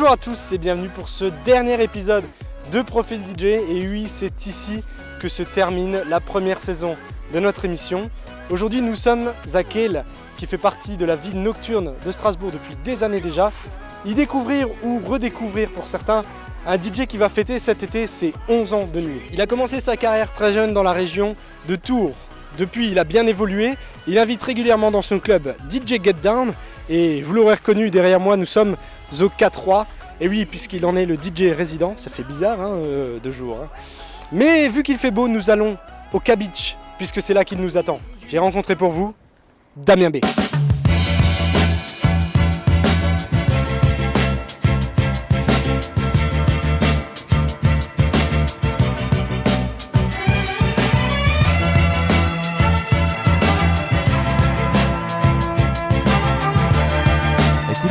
Bonjour à tous et bienvenue pour ce dernier épisode de Profil DJ. Et oui, c'est ici que se termine la première saison de notre émission. Aujourd'hui, nous sommes à Kehl, qui fait partie de la ville nocturne de Strasbourg depuis des années déjà. Y découvrir ou redécouvrir pour certains un DJ qui va fêter cet été ses 11 ans de nuit. Il a commencé sa carrière très jeune dans la région de Tours. Depuis, il a bien évolué. Il invite régulièrement dans son club DJ Get Down. Et vous l'aurez reconnu, derrière moi, nous sommes au K3. Et oui, puisqu'il en est le DJ résident, ça fait bizarre de jour. Mais vu qu'il fait beau, nous allons au K-Beach, puisque c'est là qu'il nous attend. J'ai rencontré pour vous Damien B.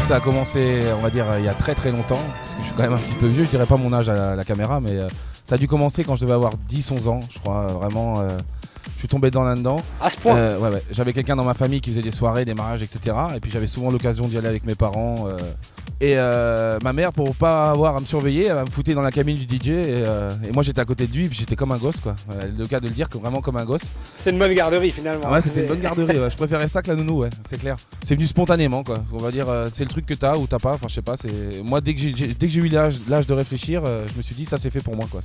Ça a commencé, on va dire, il y a très très longtemps, parce que je suis quand même un petit peu vieux, je dirais pas mon âge à la caméra, mais ça a dû commencer quand je devais avoir 10-11 ans, je crois, vraiment, je suis tombé là-dedans. À ce point ouais. J'avais quelqu'un dans ma famille qui faisait des soirées, des mariages, etc. Et puis j'avais souvent l'occasion d'y aller avec mes parents. Et ma mère, pour pas avoir à me surveiller, elle me foutait dans la cabine du DJ et moi j'étais à côté de lui, puis j'étais comme un gosse, quoi. Le cas de le dire, que vraiment comme un gosse. C'est une bonne garderie finalement. Ouais, c'était une bonne garderie, ouais. Je préférais ça que la nounou, ouais, c'est clair. C'est venu spontanément, quoi. On va dire, c'est le truc que t'as ou t'as pas, enfin je sais pas. Moi dès que j'ai eu l'âge de réfléchir, je me suis dit ça c'est fait pour moi, quoi.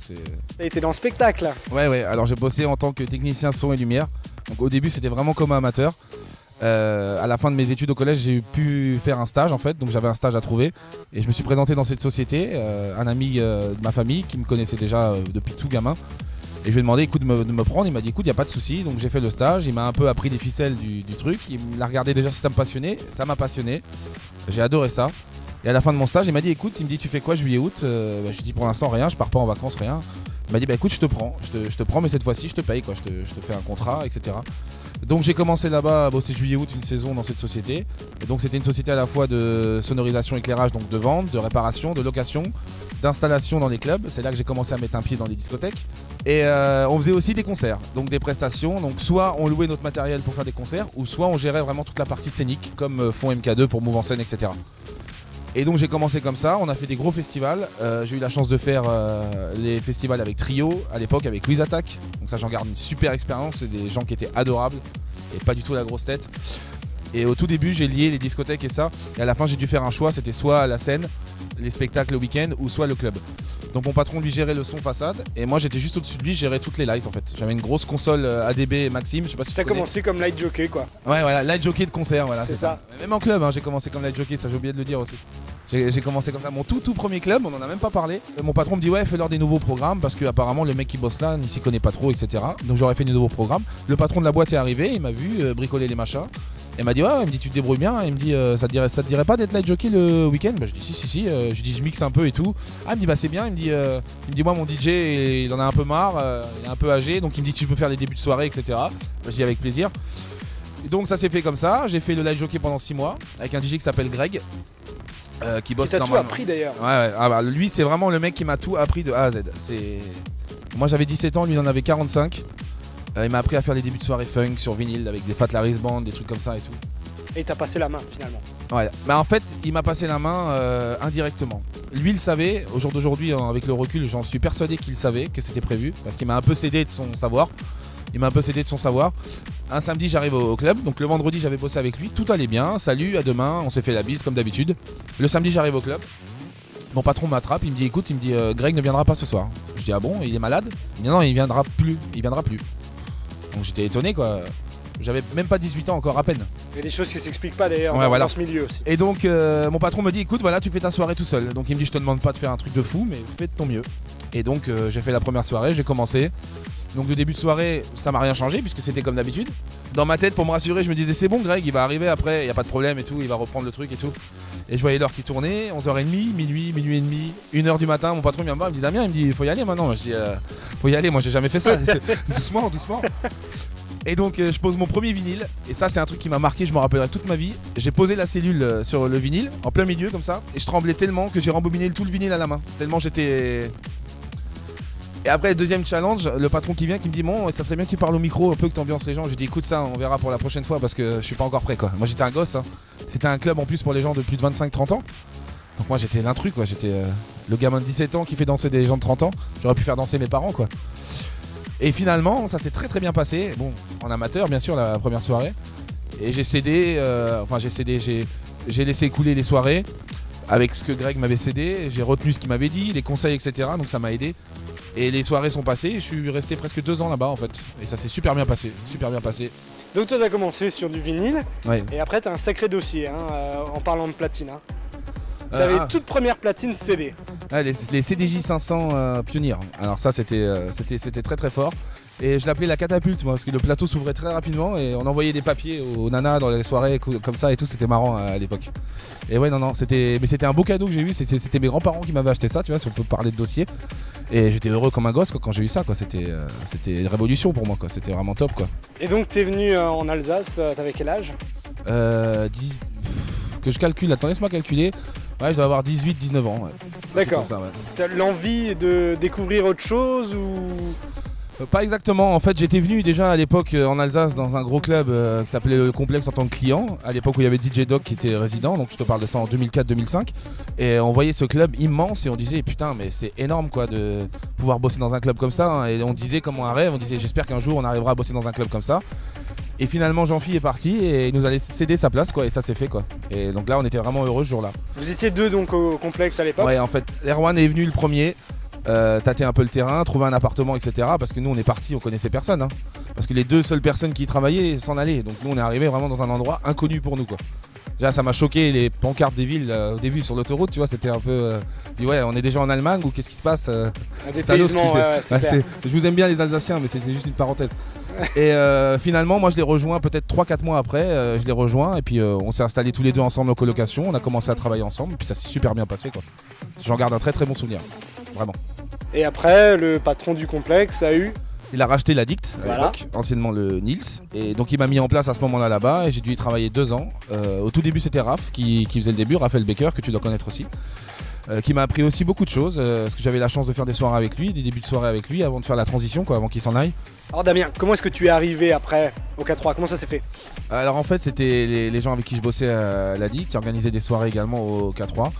T'as été dans le spectacle là. Ouais, alors j'ai bossé en tant que technicien son et lumière. Donc au début c'était vraiment comme un amateur. À la fin de mes études au collège, j'ai pu faire un stage en fait, donc j'avais un stage à trouver et je me suis présenté dans cette société. Un ami de ma famille qui me connaissait déjà depuis tout gamin, et je lui ai demandé écoute, de me prendre. Il m'a dit écoute, il n'y a pas de souci. Donc j'ai fait le stage, il m'a un peu appris les ficelles du truc, il l'a regardé déjà si ça me passionnait, ça m'a passionné, j'ai adoré ça. Et à la fin de mon stage, il m'a dit écoute, il me dit tu fais quoi juillet-août? Je lui ai dit pour l'instant rien, je pars pas en vacances, rien. Il m'a dit écoute, je te prends, mais cette fois-ci je te paye, quoi, je te fais un contrat, etc. Donc j'ai commencé là-bas à bosser juillet-août une saison dans cette société. Et donc c'était une société à la fois de sonorisation, éclairage, donc de vente, de réparation, de location, d'installation dans les clubs. C'est là que j'ai commencé à mettre un pied dans les discothèques. Et on faisait aussi des concerts, donc des prestations. Donc soit on louait notre matériel pour faire des concerts, ou soit on gérait vraiment toute la partie scénique, comme font MK2 pour Move en scène, etc. Et donc j'ai commencé comme ça, on a fait des gros festivals. J'ai eu la chance de faire les festivals avec Trio, à l'époque avec Louise Attaque. Donc ça, j'en garde une super expérience, c'est des gens qui étaient adorables et pas du tout la grosse tête. Et au tout début j'ai lié les discothèques et ça, et à la fin j'ai dû faire un choix, c'était soit la scène, les spectacles le week-end, ou soit le club. Donc mon patron lui gérait le son façade et moi j'étais juste au-dessus de lui, je gérais toutes les lights en fait. J'avais une grosse console ADB Maxime, je sais pas si tu connais. T'as commencé comme light jockey quoi. Ouais, voilà, light jockey de concert, voilà, c'est ça. Même en club, j'ai commencé comme light jockey, ça j'ai oublié de le dire aussi. J'ai commencé comme ça, mon tout premier club, on en a même pas parlé. Mon patron me dit ouais, fais-leur des nouveaux programmes parce que apparemment le mec qui bosse là n'y s'y connaît pas trop, etc. Donc j'aurais fait des nouveaux programmes. Le patron de la boîte est arrivé, il m'a vu bricoler les machins. Et il m'a dit ouais, il me dit tu te débrouilles bien, il me dit ça te dirait pas d'être light jockey le week-end? Je dis si, je dis je mixe un peu et tout. Ah, il me dit bah c'est bien, il me dit moi mon DJ il en a un peu marre, il est un peu âgé, donc il me dit tu peux faire les débuts de soirée, etc. Je dis avec plaisir. Et donc ça s'est fait comme ça, j'ai fait le light jockey pendant 6 mois avec un DJ qui s'appelle Greg. Qui bosse tout appris d'ailleurs. Ouais. Ah bah, lui c'est vraiment le mec qui m'a tout appris de A à Z. Moi j'avais 17 ans, lui il en avait 45. Il m'a appris à faire les débuts de soirée funk sur vinyle avec des Fat Larry's Band, des trucs comme ça et tout. Et t'as passé la main finalement. Ouais, bah en fait il m'a passé la main indirectement. Lui il savait, au jour d'aujourd'hui avec le recul j'en suis persuadé qu'il savait que c'était prévu, parce qu'il m'a un peu cédé de son savoir. Un samedi j'arrive au club, donc le vendredi j'avais bossé avec lui, tout allait bien, salut, à demain, on s'est fait la bise comme d'habitude. Le samedi j'arrive au club, mon patron m'attrape, il me dit écoute, Greg ne viendra pas ce soir. Je dis ah bon, il est malade? Il me dit non, il viendra plus. Donc j'étais étonné quoi, j'avais même pas 18 ans encore à peine. Il y a des choses qui s'expliquent pas d'ailleurs dans ce milieu aussi. Et donc mon patron me dit écoute voilà, tu fais ta soirée tout seul. Donc il me dit je te demande pas de faire un truc de fou, mais fais de ton mieux. Et donc j'ai fait la première soirée, j'ai commencé. Donc le début de soirée, ça m'a rien changé puisque c'était comme d'habitude. Dans ma tête, pour me rassurer, je me disais c'est bon Greg, il va arriver après, il n'y a pas de problème et tout, il va reprendre le truc et tout. Et je voyais l'heure qui tournait, 11h30, minuit et demi, 1h du matin, mon patron vient me voir, il me dit Damien, il me dit faut y aller maintenant. Je dis faut y aller, moi j'ai jamais fait ça, doucement. Et donc je pose mon premier vinyle, et ça c'est un truc qui m'a marqué, je me rappellerai toute ma vie. J'ai posé la cellule sur le vinyle, en plein milieu comme ça, et je tremblais tellement que j'ai rembobiné tout le vinyle à la main, tellement j'étais... Et après le deuxième challenge, le patron qui vient qui me dit bon, ça serait bien que tu parles au micro un peu, que tu ambiances les gens. Je lui dis écoute ça, on verra pour la prochaine fois parce que je suis pas encore prêt quoi. Moi j'étais un gosse, hein. C'était un club en plus pour les gens de plus de 25-30 ans. Donc moi j'étais l'intrus quoi, j'étais le gamin de 17 ans qui fait danser des gens de 30 ans. J'aurais pu faire danser mes parents quoi. Et finalement ça s'est très très bien passé, bon en amateur bien sûr la première soirée. Et j'ai cédé, j'ai laissé couler les soirées avec ce que Greg m'avait cédé, j'ai retenu ce qu'il m'avait dit, les conseils etc. Donc ça m'a aidé. Et les soirées sont passées, je suis resté presque 2 ans là-bas en fait. Et ça s'est super bien passé, super bien passé. Donc toi t'as commencé sur du vinyle, Ouais. et après t'as un sacré dossier en parlant de platine. T'avais toute première platine CD. Les CDJ 500 Pionnier. Alors ça c'était très très fort. Et je l'appelais la catapulte moi parce que le plateau s'ouvrait très rapidement et on envoyait des papiers aux nanas dans les soirées comme ça et tout, c'était marrant à l'époque. Et ouais non c'était un beau cadeau que j'ai eu, c'était mes grands-parents qui m'avaient acheté ça, tu vois, si on peut parler de dossier. Et j'étais heureux comme un gosse quoi, quand j'ai eu ça quoi, c'était une révolution pour moi quoi, c'était vraiment top quoi. Et donc t'es venu en Alsace, t'avais quel âge? Que je calcule, attends laisse-moi calculer. Ouais, je dois avoir 18-19 ans. Ouais. D'accord. Ça, ouais. T'as l'envie de découvrir autre chose ou... Pas exactement, en fait j'étais venu déjà à l'époque en Alsace dans un gros club qui s'appelait le Complexe en tant que client, à l'époque où il y avait DJ Doc qui était résident, donc je te parle de ça en 2004-2005, et on voyait ce club immense et on disait putain mais c'est énorme quoi de pouvoir bosser dans un club comme ça, hein. Et on disait comme un rêve, on disait j'espère qu'un jour on arrivera à bosser dans un club comme ça. Et finalement Jean-Phi est parti et il nous a cédé sa place quoi, et ça s'est fait quoi. Et donc là on était vraiment heureux ce jour là. Vous étiez 2 donc au Complexe à l'époque? Ouais en fait, Erwan est venu le premier. Tâter un peu le terrain, trouver un appartement, etc. Parce que nous on est partis, on connaissait personne. Hein. Parce que les 2 seules personnes qui y travaillaient s'en allaient. Donc nous on est arrivé vraiment dans un endroit inconnu pour nous quoi. Déjà ça m'a choqué les pancartes des villes au début sur l'autoroute, tu vois, c'était un peu. Ouais, on est déjà en Allemagne ou qu'est-ce qui se passe Un dépaysement, c'est clair. Je vous aime bien les Alsaciens, mais c'est juste une parenthèse. Et finalement, moi je l'ai rejoint peut-être 3-4 mois après, je l'ai rejoint et puis on s'est installés tous les 2 ensemble en colocation, on a commencé à travailler ensemble et puis ça s'est super bien passé quoi. J'en garde un très très bon souvenir, vraiment. Et après, le patron du complexe a eu... Il a racheté l'Addict à l'époque, anciennement le Nils. Et donc il m'a mis en place à ce moment-là là-bas et j'ai dû y travailler 2 ans. Au tout début c'était Raph qui faisait le début, Raphaël Becker que tu dois connaître aussi. Qui m'a appris aussi beaucoup de choses parce que j'avais la chance de faire des soirées avec lui, des débuts de soirée avec lui avant de faire la transition quoi, avant qu'il s'en aille. Alors Damien, comment est-ce que tu es arrivé après au K3? Comment ça s'est fait? Alors en fait c'était les gens avec qui je bossais à l'Addict qui organisaient des soirées également au K3.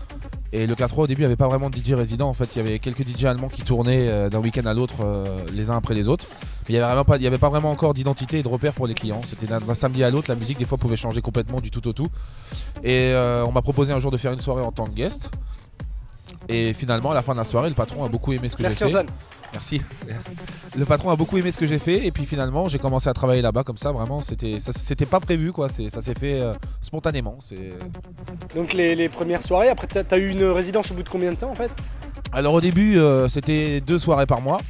Et le K3 au début il n'y avait pas vraiment de DJ résident, en fait il y avait quelques DJ allemands qui tournaient d'un week-end à l'autre les uns après les autres. Mais il n'y avait pas vraiment encore d'identité et de repère pour les clients, c'était d'un samedi à l'autre, la musique des fois pouvait changer complètement du tout au tout. Et on m'a proposé un jour de faire une soirée en tant que guest. Et finalement à la fin de la soirée le patron a beaucoup aimé ce que j'ai fait. Merci Antoine. Merci. Le patron a beaucoup aimé ce que j'ai fait et puis finalement j'ai commencé à travailler là-bas comme ça, vraiment c'était pas prévu quoi, ça s'est fait spontanément. Donc les premières soirées, après t'as eu une résidence au bout de combien de temps en fait? Alors au début c'était 2 soirées par mois,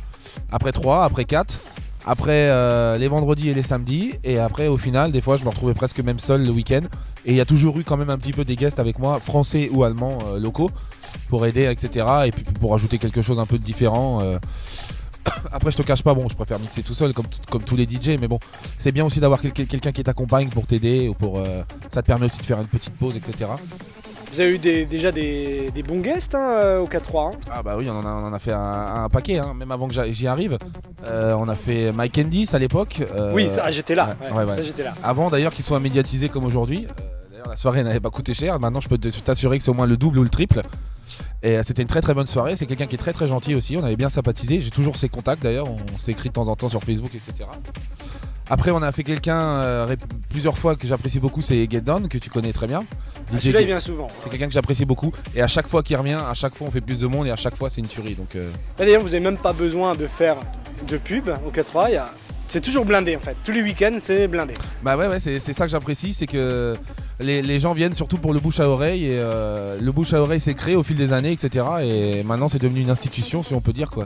après 3, après 4, après les vendredis et les samedis et après au final des fois je me retrouvais presque même seul le week-end et il y a toujours eu quand même un petit peu des guests avec moi, français ou allemands locaux pour aider etc. Et puis pour ajouter quelque chose un peu de différent. Après je te cache pas, bon je préfère mixer tout seul comme tous les DJ, mais bon c'est bien aussi d'avoir quelqu'un qui t'accompagne pour t'aider ou pour ça te permet aussi de faire une petite pause etc. Vous avez eu déjà des bons guests au K3 hein? Ah bah oui on en a fait un paquet hein, même avant que j'y arrive. On a fait Mike Endis à l'époque. Oui ça, j'étais là. Ouais. Ça, j'étais là. Avant d'ailleurs qu'il soit médiatisé comme aujourd'hui. D'ailleurs la soirée n'avait pas coûté cher, maintenant je peux t'assurer que c'est au moins le double ou le triple. Et c'était une très très bonne soirée, c'est quelqu'un qui est très très gentil aussi, on avait bien sympathisé, j'ai toujours ses contacts d'ailleurs, on s'est écrit de temps en temps sur Facebook etc. Après on a fait quelqu'un plusieurs fois que j'apprécie beaucoup, c'est Get Down que tu connais très bien. Celui-là il vient souvent. C'est quelqu'un que j'apprécie beaucoup et à chaque fois qu'il revient, à chaque fois on fait plus de monde et à chaque fois c'est une tuerie. Donc, D'ailleurs vous n'avez même pas besoin de faire de pub au K3, c'est toujours blindé en fait, tous les week-ends c'est blindé. Bah ouais c'est ça que j'apprécie, c'est que les gens viennent surtout pour le bouche à oreille et le bouche à oreille s'est créé au fil des années etc. Et maintenant c'est devenu une institution si on peut dire quoi.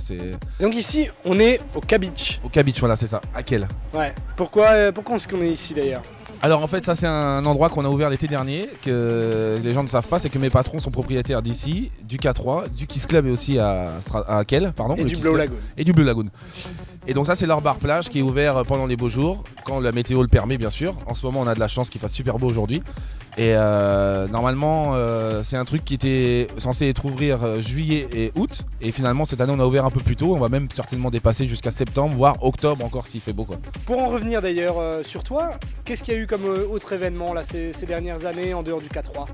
Donc ici on est au K-Beach. Au K-Beach voilà c'est ça, à quel? Ouais, pourquoi est-ce qu'on est ici d'ailleurs? Alors en fait ça c'est un endroit qu'on a ouvert l'été dernier, que les gens ne savent pas, c'est que mes patrons sont propriétaires d'ici, du K3, du Kiss Club et aussi à Kehl, pardon. Et du Blue Lagoon. Et du Blue Lagoon. Et donc ça c'est leur bar plage qui est ouvert pendant les beaux jours, quand la météo le permet bien sûr. En ce moment on a de la chance qu'il fasse super beau aujourd'hui. Et normalement c'est un truc qui était censé être ouvert juillet et août. Et finalement cette année on a ouvert un peu plus tôt, on va même certainement dépasser jusqu'à septembre, voire octobre encore s'il fait beau quoi. Pour en revenir d'ailleurs sur toi, qu'est-ce qu'il y a eu comme autre événement là, ces dernières années en dehors du K3?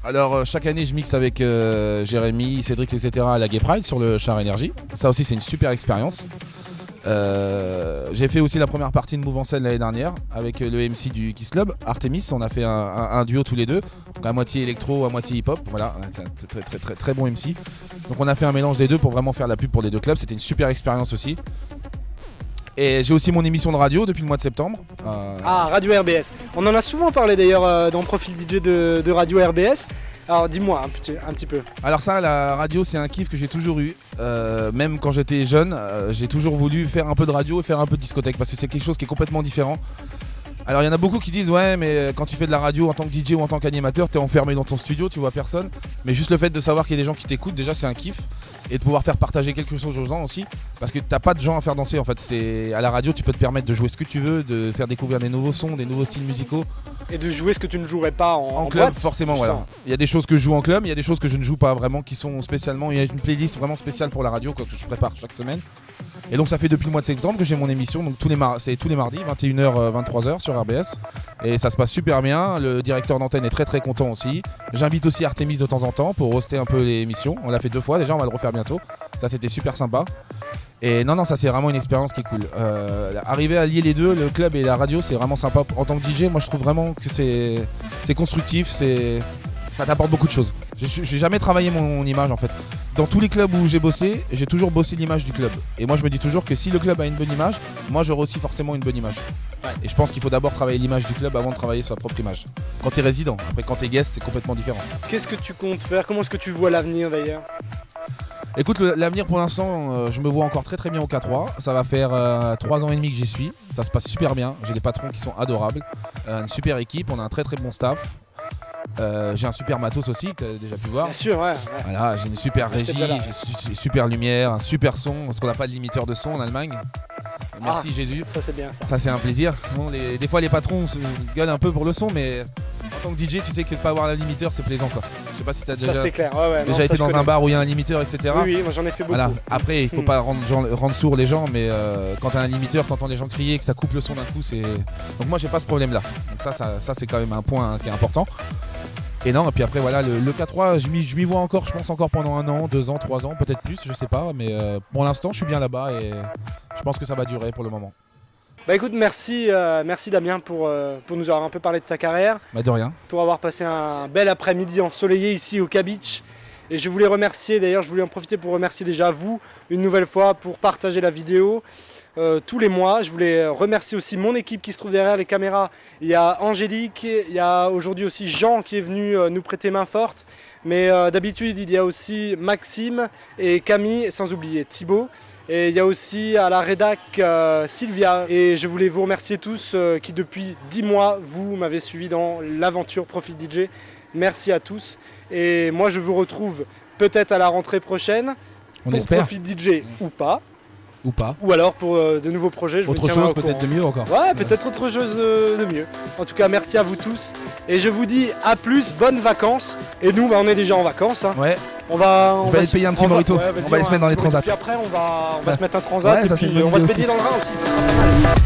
Alors chaque année je mixe avec Jérémy, Cédric, etc. à la Gay Pride sur le Char Energy. Ça aussi c'est une super expérience. J'ai fait aussi la première partie de Move en scène l'année dernière avec le MC du Kiss Club, Artemis. On a fait un duo tous les deux, donc à moitié électro, à moitié hip-hop. Voilà, c'est un très bon MC. Donc on a fait un mélange des deux pour vraiment faire la pub pour les deux clubs. C'était une super expérience aussi. Et j'ai aussi mon émission de radio depuis le mois de septembre. Ah, Radio RBS. On en a souvent parlé d'ailleurs dans Profil DJ de Radio RBS. Alors dis-moi un petit peu. Alors ça, la radio, c'est un kiff que j'ai toujours eu. Même quand j'étais jeune, j'ai toujours voulu faire un peu de radio et faire un peu de discothèque parce que c'est quelque chose qui est complètement différent. Alors il y en a beaucoup qui disent ouais mais quand tu fais de la radio en tant que DJ ou en tant qu'animateur t'es enfermé dans ton studio, tu vois personne. Mais juste le fait de savoir qu'il y a des gens qui t'écoutent, déjà c'est un kiff. Et de pouvoir faire partager quelque chose aux gens aussi. Parce que t'as pas de gens à faire danser en fait. À la radio tu peux te permettre de jouer ce que tu veux, de faire découvrir des nouveaux sons, des nouveaux styles musicaux. Et de jouer ce que tu ne jouerais pas en club boîte, forcément voilà. Il y a des choses que je joue en club, il y a des choses que je ne joue pas vraiment qui sont spécialement. Il y a une playlist vraiment spéciale pour la radio quoi, que je prépare chaque semaine. Et donc ça fait depuis le mois de septembre que j'ai mon émission, donc c'est tous les mardis, 21h, 23h sur RBS. Et ça se passe super bien, le directeur d'antenne est très content aussi. J'invite aussi Artemis de temps en temps pour hoster un peu l'émission. On l'a fait 2 fois déjà, on va le refaire bientôt. Ça c'était super sympa. Et non, ça c'est vraiment une expérience qui est cool. Arriver à lier les deux, le club et la radio, c'est vraiment sympa. En tant que DJ, moi je trouve vraiment que c'est constructif, ça t'apporte beaucoup de choses. J'ai jamais travaillé mon image en fait. Dans tous les clubs où j'ai bossé, j'ai toujours bossé l'image du club. Et moi je me dis toujours que si le club a une bonne image, moi j'aurai aussi forcément une bonne image. Ouais. Et je pense qu'il faut d'abord travailler l'image du club avant de travailler sa propre image. Quand t'es résident, après quand t'es guest, c'est complètement différent. Qu'est-ce que tu comptes faire? Comment est-ce que tu vois l'avenir d'ailleurs? Écoute, l'avenir pour l'instant, je me vois encore très bien au K3. Ça va faire 3 ans et demi que j'y suis. Ça se passe super bien. J'ai des patrons qui sont adorables. Une super équipe, on a un très bon staff. J'ai un super matos aussi que tu as déjà pu voir. Bien sûr, ouais. Voilà, j'ai une super régie, j'ai une super lumière, un super son, parce qu'on n'a pas de limiteur de son en Allemagne. Merci Jésus. Ça c'est bien ça. Ça c'est un plaisir. Bon, des fois les patrons se gueulent un peu pour le son, mais en tant que DJ, tu sais que de pas avoir un limiteur c'est plaisant quoi. Je sais pas si tu as déjà, ça, c'est clair. déjà été dans un bar où il y a un limiteur, etc. Oui, moi j'en ai fait beaucoup. Voilà. Après, il faut pas rendre sourd les gens, mais quand tu as un limiteur, t'entends les gens crier et que ça coupe le son d'un coup, c'est. Donc moi j'ai pas ce problème là. Donc ça c'est quand même un point qui est important. Et non, et puis après voilà, le K3, je m'y vois encore, je pense encore pendant 1 an, 2 ans, 3 ans, peut-être plus, je sais pas, mais pour l'instant je suis bien là-bas et je pense que ça va durer pour le moment. Bah écoute, merci Damien pour nous avoir un peu parlé de ta carrière. Bah de rien. Pour avoir passé un bel après-midi ensoleillé ici au K-Beach. Et je voulais remercier, d'ailleurs je voulais en profiter pour remercier déjà vous une nouvelle fois pour partager la vidéo. Tous les mois. Je voulais remercier aussi mon équipe qui se trouve derrière les caméras. Il y a Angélique, il y a aujourd'hui aussi Jean qui est venu nous prêter main forte. Mais d'habitude, il y a aussi Maxime et Camille, sans oublier Thibaut. Et il y a aussi à la rédac Sylvia. Et je voulais vous remercier tous qui depuis 10 mois, vous m'avez suivi dans l'aventure Profil DJ. Merci à tous. Et moi, je vous retrouve peut-être à la rentrée prochaine. On espère. Profil DJ ou pas. Ou pas. Ou alors pour de nouveaux projets, je vous tiendrai au courant. Autre chose peut-être de mieux encore. Ouais, peut-être autre chose de mieux. En tout cas, merci à vous tous. Et je vous dis à plus, bonnes vacances. Et nous, on est déjà en vacances. Hein. Ouais. On va aller payer un petit morito. On va aller se mettre dans les transats. Puis après, on va se mettre un transat. Ouais, et ça, puis on va se baigner dans le Rhin aussi. Ça sera pas mal.